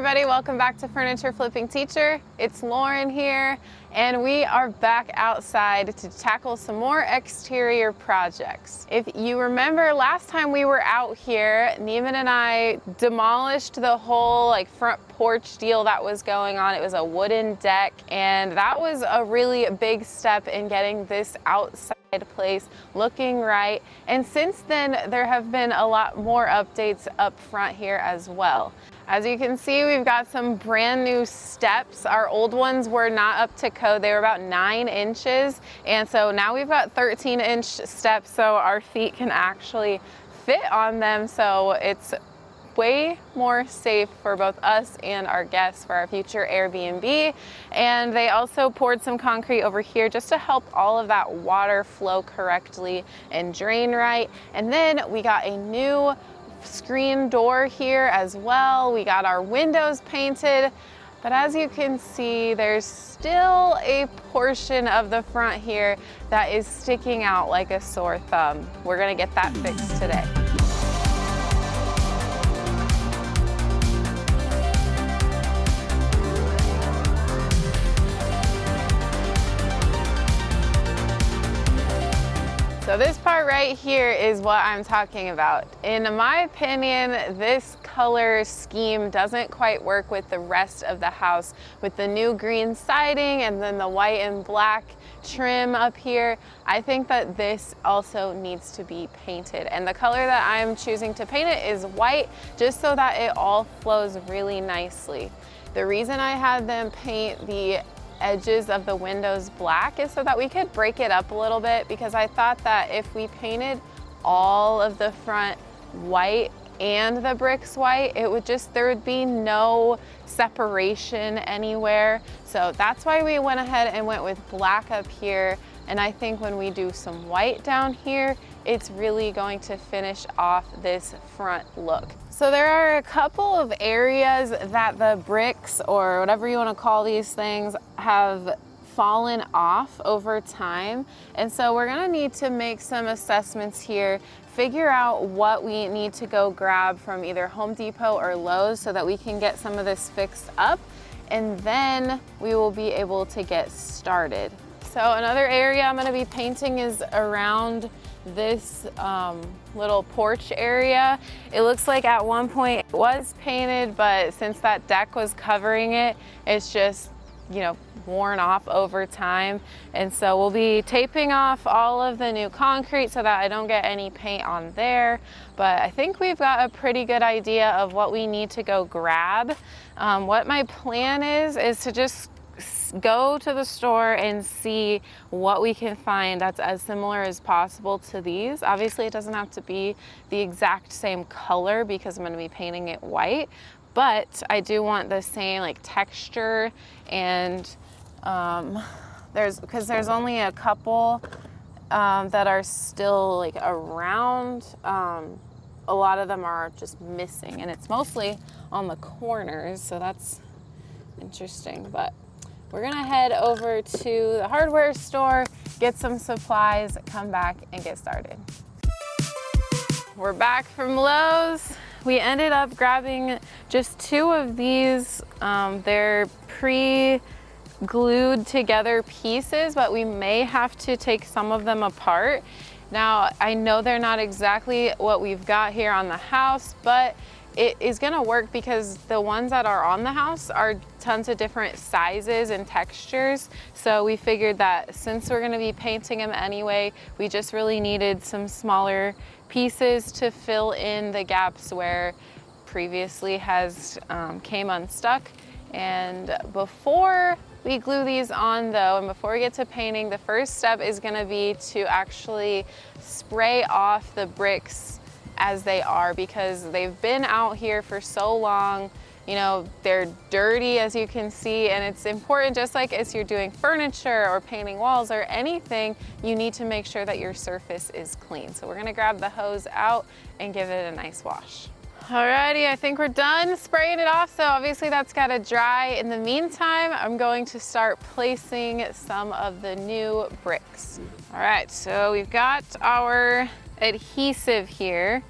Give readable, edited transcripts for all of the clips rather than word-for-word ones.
everybody, welcome back to Furniture Flipping Teacher. It's Lauren here, and we are back outside to tackle some more exterior projects. If you remember last time we were out here, Neiman and I demolished the whole front porch deal that was going on. It was a wooden deck, and that was a really big step in getting this outside place looking right. And since then, there have been a lot more updates up front here as well. As you can see, we've got some brand new steps. Our old ones were not up to code. They were about 9 inches. And so now we've got 13-inch steps, so our feet can actually fit on them. So it's way more safe for both us and our guests for our future Airbnb. And they also poured some concrete over here just to help all of that water flow correctly and drain right. And then we got a new screen door here as well. We got our windows painted, but as you can see, there's still a portion of the front here that is sticking out like a sore thumb. We're gonna get that fixed today. So this part right here is what I'm talking about. In my opinion, this color scheme doesn't quite work with the rest of the house, with the new green siding and then the white and black trim up here. I think that this also needs to be painted, and the color that I'm choosing to paint it is white, just so that it all flows really nicely. The reason I had them paint the edges of the windows black is so that we could break it up a little bit, because I thought that if we painted all of the front white and the bricks white, there would be no separation anywhere. So that's why we went ahead and went with black up here. And I think when we do some white down here, it's really going to finish off this front look. So there are a couple of areas that the bricks, or whatever you want to call these things, have fallen off over time. And so we're gonna need to make some assessments here, figure out what we need to go grab from either Home Depot or Lowe's so that we can get some of this fixed up, and then we will be able to get started. So another area I'm gonna be painting is around this little porch area. It looks like at one point it was painted, but since that deck was covering it, it's just, worn off over time. And so we'll be taping off all of the new concrete so that I don't get any paint on there. But I think we've got a pretty good idea of what we need to go grab. What my plan is to just go to the store and see what we can find that's as similar as possible to these. Obviously, it doesn't have to be the exact same color because I'm going to be painting it white, but I do want the same texture, and there's only a couple that are still around. A lot of them are just missing, and it's mostly on the corners, so that's interesting. But we're gonna head over to the hardware store, get some supplies, come back and get started. We're back from Lowe's. We ended up grabbing just 2 of these. They're pre-glued together pieces, but we may have to take some of them apart. Now, I know they're not exactly what we've got here on the house, but it is gonna work because the ones that are on the house are tons of different sizes and textures. So we figured that since we're gonna be painting them anyway, we just really needed some smaller pieces to fill in the gaps where previously came unstuck. And before we glue these on though, and before we get to painting, the first step is gonna be to actually spray off the bricks as they are, because they've been out here for so long. They're dirty, as you can see, and it's important, just like as you're doing furniture or painting walls or anything, you need to make sure that your surface is clean. So we're gonna grab the hose out and give it a nice wash. Alrighty, I think we're done spraying it off, so obviously that's gotta dry. In the meantime, I'm going to start placing some of the new bricks. All right, so we've got our adhesive here.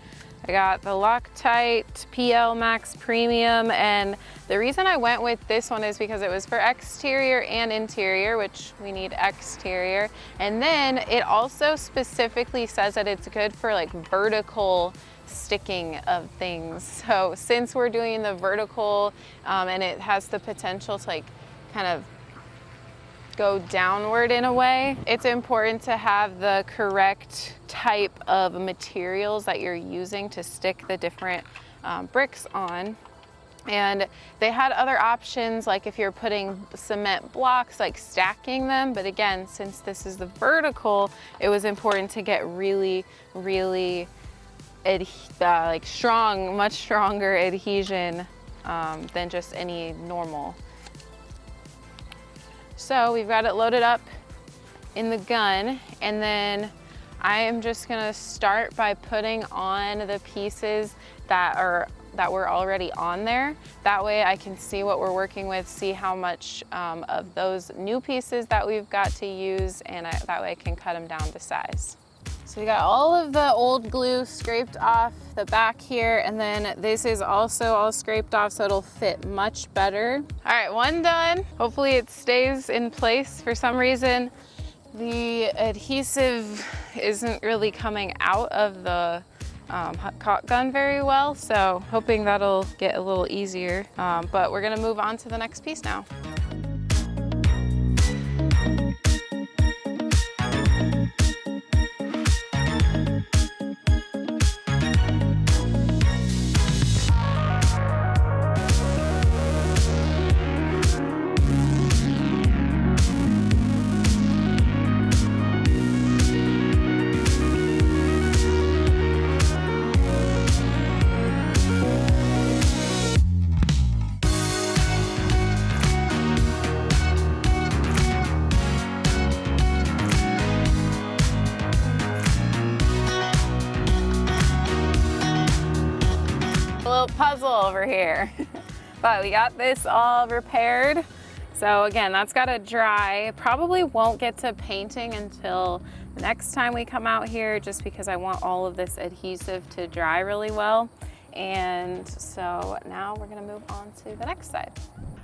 I got the Loctite PL Max Premium, and the reason I went with this one is because it was for exterior and interior, which we need exterior. And then it also specifically says that it's good for like vertical sticking of things. So since we're doing the vertical and it has the potential to like kind of go downward in a way, it's important to have the correct type of materials that you're using to stick the different bricks on. And they had other options, like if you're putting cement blocks, like stacking them. But again, since this is the vertical, it was important to get really like strong, much stronger adhesion than just any normal. So we've got it loaded up in the gun, and then I am just gonna start by putting on the pieces that were already on there. That way I can see what we're working with, see how much of those new pieces that we've got to use, and that way I can cut them down to size. So we got all of the old glue scraped off the back here, and then this is also all scraped off so it'll fit much better. All right, one done. Hopefully it stays in place. For some reason, the adhesive isn't really coming out of the caulk gun very well, so hoping that'll get a little easier. But we're gonna move on to the next piece now. Puzzle over here. But we got this all repaired. So again, that's got to dry. Probably won't get to painting until the next time we come out here, just because I want all of this adhesive to dry really well. And so now we're gonna move on to the next side.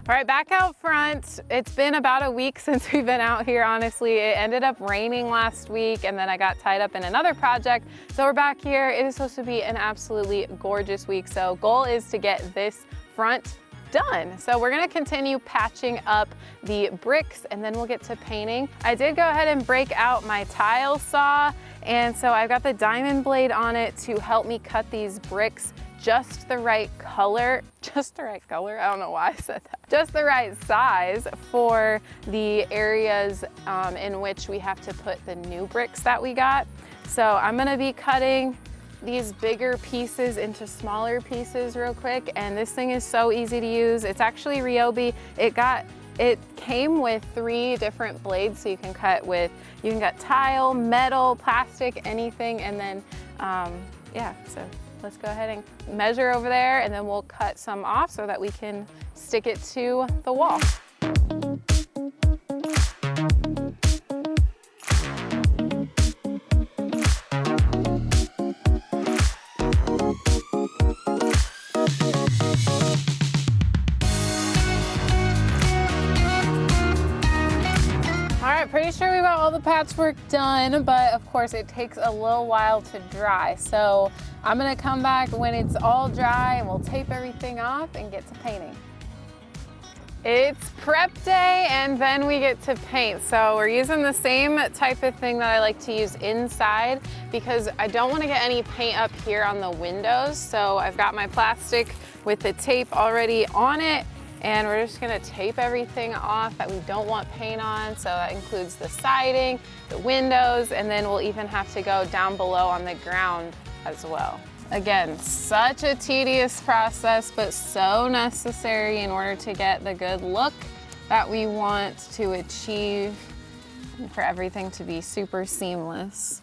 All right, back out front. It's been about a week since we've been out here, honestly. It ended up raining last week, and then I got tied up in another project. So we're back here. It is supposed to be an absolutely gorgeous week. So goal is to get this front done. So we're gonna continue patching up the bricks, and then we'll get to painting. I did go ahead and break out my tile saw, and so I've got the diamond blade on it to help me cut these bricks just the right color, I don't know why I said that. Just the right size for the areas in which we have to put the new bricks that we got. So I'm gonna be cutting these bigger pieces into smaller pieces real quick, and this thing is so easy to use. It's actually Ryobi. It came with 3 different blades, so you can cut tile, metal, plastic, anything, and then yeah, so let's go ahead and measure over there, and then we'll cut some off so that we can stick it to the wall. Pretty sure we got all the patchwork done, but of course it takes a little while to dry. So I'm gonna come back when it's all dry, and we'll tape everything off and get to painting. It's prep day, and then we get to paint. So we're using the same type of thing that I like to use inside, because I don't want to get any paint up here on the windows. So I've got my plastic with the tape already on it, and we're just gonna tape everything off that we don't want paint on. So that includes the siding, the windows, and then we'll even have to go down below on the ground as well. Again, such a tedious process, but so necessary in order to get the good look that we want to achieve and for everything to be super seamless.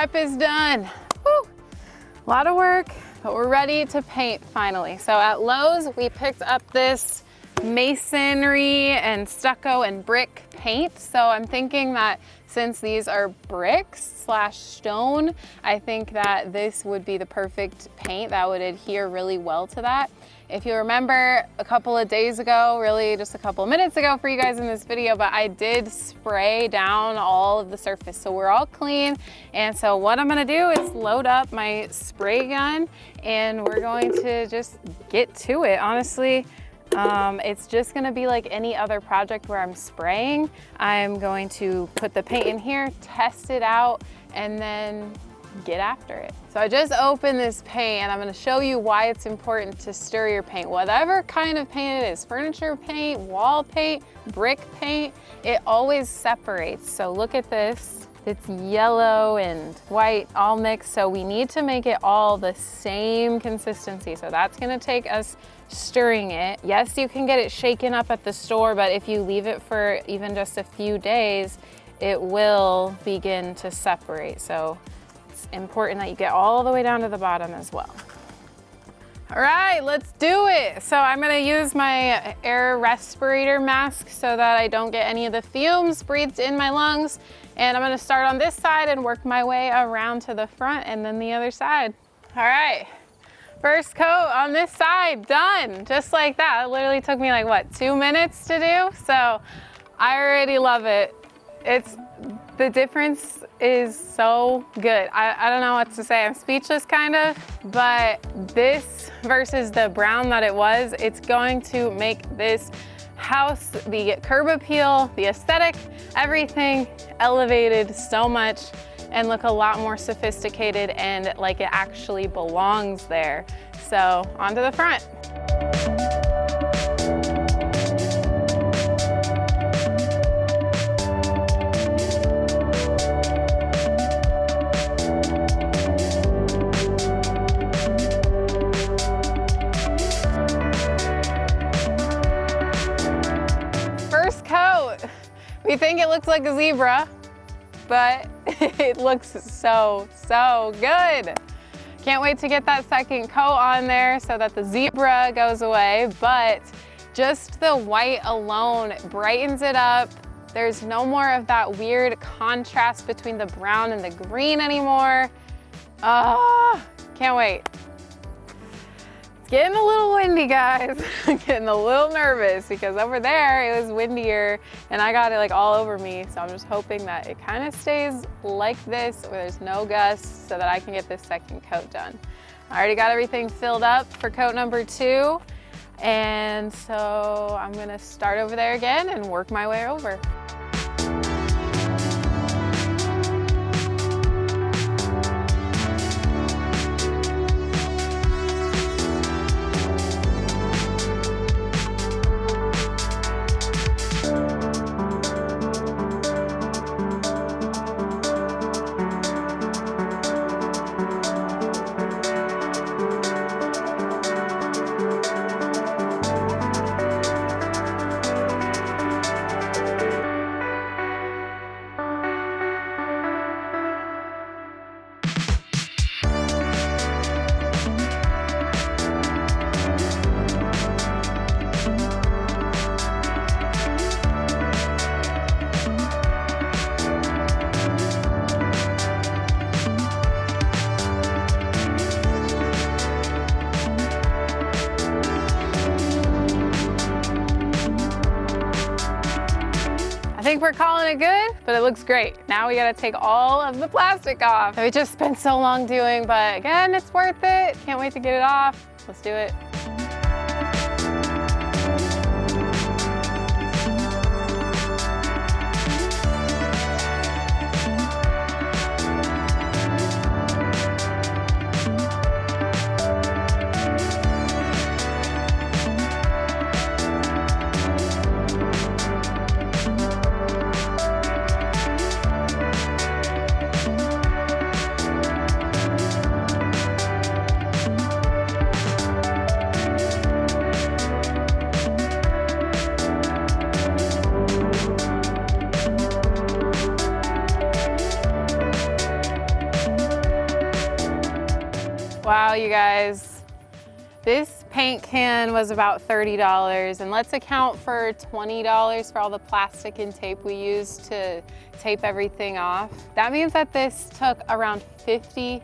prep is done. Woo! A lot of work, but we're ready to paint finally. So at Lowe's, we picked up this masonry and stucco and brick paint. So I'm thinking that since these are bricks / stone, I think that this would be the perfect paint that would adhere really well to that. If you remember a couple of days ago, really just a couple of minutes ago for you guys in this video, but I did spray down all of the surface. So we're all clean. And so what I'm gonna do is load up my spray gun and we're going to just get to it. Honestly, it's just gonna be like any other project where I'm spraying. I'm going to put the paint in here, test it out, and then get after it. So I just opened this paint and I'm gonna show you why it's important to stir your paint. Whatever kind of paint it is, furniture paint, wall paint, brick paint, it always separates. So look at this. It's yellow and white all mixed. So we need to make it all the same consistency. So that's gonna take us stirring it. Yes, you can get it shaken up at the store, but if you leave it for even just a few days, it will begin to separate. So it's important that you get all the way down to the bottom as well. All right, let's do it. So I'm gonna use my air respirator mask so that I don't get any of the fumes breathed in my lungs. And I'm gonna start on this side and work my way around to the front and then the other side. All right, first coat on this side, done. Just like that. It literally took me like, what, 2 minutes to do? So I already love it. The difference is so good. I don't know what to say. I'm speechless kind of, but this versus the brown that it was, it's going to make this house, the curb appeal, the aesthetic, everything elevated so much and look a lot more sophisticated and like it actually belongs there. So on to the front. We think it looks like a zebra, but it looks so good. Can't wait to get that second coat on there so that the zebra goes away, but just the white alone brightens it up. There's no more of that weird contrast between the brown and the green anymore. Can't wait. Getting a little windy, guys. I'm getting a little nervous because over there it was windier and I got it like all over me. So I'm just hoping that it kind of stays like this where there's no gusts so that I can get this second coat done. I already got everything filled up for coat number 2. And so I'm gonna start over there again and work my way over. I think we're calling it good, but it looks great. Now we gotta take all of the plastic off that we just spent so long doing, but again, it's worth it. Can't wait to get it off. Let's do it. Wow, you guys. This paint can was about $30, and let's account for $20 for all the plastic and tape we used to tape everything off. That means that this took around $50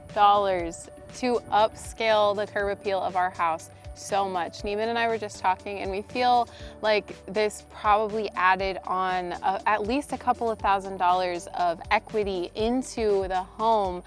to upscale the curb appeal of our house so much. Neiman and I were just talking, and we feel like this probably added on at least a couple of $1,000s of equity into the home.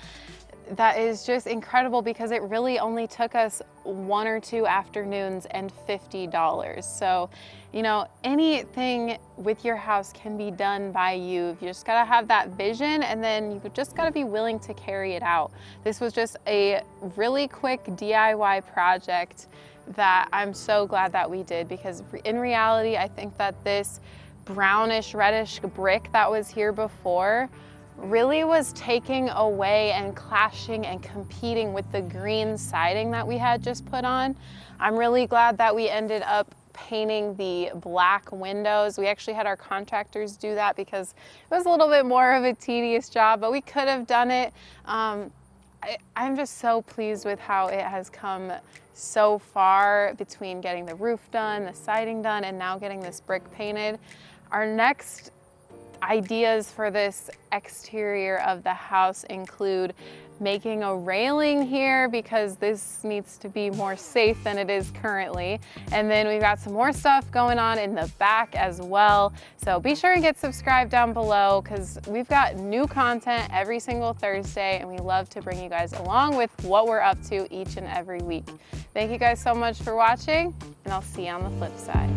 That is just incredible because it really only took us 1 or 2 afternoons and $50. So, you know, anything with your house can be done by you. You just gotta have that vision, and then you just gotta be willing to carry it out. This was just a really quick DIY project that I'm so glad that we did, because in reality, I think that this brownish reddish brick that was here before really was taking away and clashing and competing with the green siding that we had just put on. I'm really glad that we ended up painting the black windows. We actually had our contractors do that because it was a little bit more of a tedious job, but we could have done it. I'm just so pleased with how it has come so far between getting the roof done, the siding done, and now getting this brick painted. Our next ideas for this exterior of the house include making a railing here, because this needs to be more safe than it is currently. And then we've got some more stuff going on in the back as well. So be sure and get subscribed down below, because we've got new content every single Thursday, and we love to bring you guys along with what we're up to each and every week. Thank you guys so much for watching, and I'll see you on the flip side.